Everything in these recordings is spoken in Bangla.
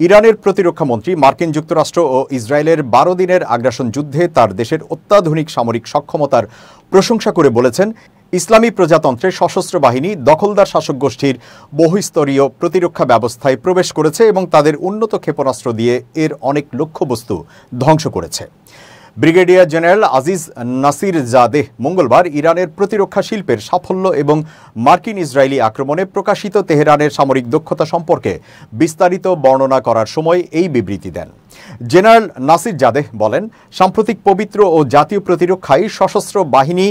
ইরানের প্রতিরক্ষা মন্ত্রী মার্কিন যুক্তরাষ্ট্র ও ইসরায়েলের ১২ দিনের আগ্রাসন যুদ্ধে তার দেশের অত্যাধুনিক সামরিক সক্ষমতার প্রশংসা করে বলেছেন, ইসলামী প্রজাতন্ত্রের সশস্ত্র বাহিনী দখলদার শাসক গোষ্ঠীর বহুস্তরীয় প্রতিরক্ষা ব্যবস্থায় প্রবেশ করেছে এবং তাদের উন্নত ক্ষেপণাস্ত্র দিয়ে এর অনেক লক্ষ্যবস্তু ধ্বংস করেছে। ব্রিগেডিয়ার জেনারেল আজিজ নাসির জাদেহ মঙ্গলবার ইরানের প্রতিরক্ষা শিল্পের সাফল্য এবং মার্কিন ইসরায়েলি আক্রমণে প্রকাশিত তেহরানের সামরিক দক্ষতা সম্পর্কে বিস্তারিত বর্ণনা করার সময় এই বিবৃতি দেন। জেনারেল নাসির জাদেহ বলেন, সাম্প্রতিক পবিত্র ও জাতীয় প্রতিরক্ষায় সশস্ত্র বাহিনী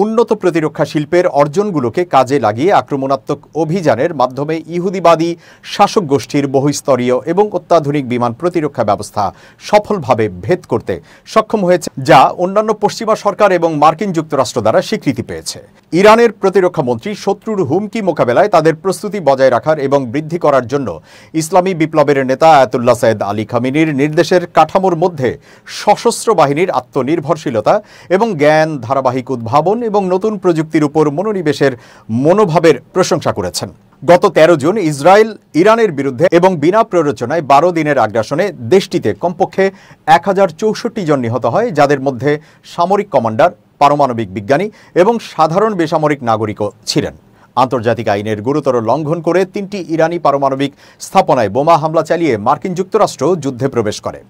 উন্নত প্রতিরক্ষা শিল্পের অর্জনগুলোকে কাজে লাগিয়ে আক্রমণাত্মক অভিযানের মাধ্যমে ইহুদিবাদী শাসক গোষ্ঠীর বহুস্তরীয় এবং অত্যাধুনিক বিমান প্রতিরক্ষা ব্যবস্থা সফলভাবে ভেদ করতে সক্ষম হয়েছে, যা অন্যান্য পশ্চিমা সরকার এবং মার্কিন যুক্তরাষ্ট্র দ্বারা স্বীকৃতি পেয়েছে। ইরানের প্রতিরক্ষা মন্ত্রী শত্রুর হুমকি মোকাবেলায় তাদের প্রস্তুতি বজায় রাখার এবং বৃদ্ধি করার জন্য ইসলামী বিপ্লবের নেতা আয়াতুল্লাহ সাইয়েদ আলী খামেনির নির্দেশের কাঠামোর মধ্যে সশস্ত্র বাহিনীর আত্মনির্ভরশীলতা এবং জ্ঞান, ধারাবাহিক উদ্ভাবন এবং নতুন প্রযুক্তির উপর মনোনিবেশের মনোভাবের প্রশংসা করেছেন। গত ১৩ জুন ইসরায়েল ইরানের বিরুদ্ধে এবং বিনা প্ররোচনায় ১২ দিনের আগ্রাসনে দেশটিতে কমপক্ষে ১০৬৪ জন নিহত হয়, যাদের মধ্যে সামরিক কমান্ডার, পারমাণবিক বিজ্ঞানী এবং সাধারণ বেসামরিক নাগরিকও ছিলেন। আন্তর্জাতিক আইনের গুরুতর লঙ্ঘন করে ৩টি ইরানি পারমাণবিক স্থাপনায় বোমা হামলা চালিয়ে মার্কিন যুক্তরাষ্ট্র যুদ্ধে প্রবেশ করে।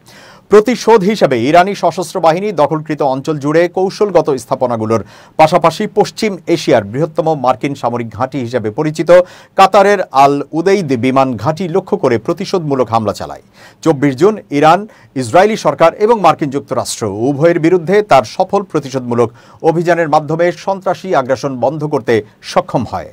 প্রতিশোধ হিসেবে ইরানি সশস্ত্র বাহিনী দখলকৃত অঞ্চল জুড়ে কৌশলগত স্থাপনাগুলোর পাশাপাশি পশ্চিম এশিয়ার বৃহত্তম মার্কিন সামরিক ঘাঁটি হিসেবে পরিচিত কাতারের আল উদেইদ বিমান ঘাঁটি লক্ষ্য করে প্রতিশোধমূলক হামলা চালায়। ২৪ জুন ইরান, ইসরায়েলি সরকার এবং মার্কিন যুক্তরাষ্ট্র উভয়ের বিরুদ্ধে তার সফল প্রতিশোধমূলক অভিযানের মাধ্যমে সন্ত্রাসী আগ্রাসন বন্ধ করতে সক্ষম হয়।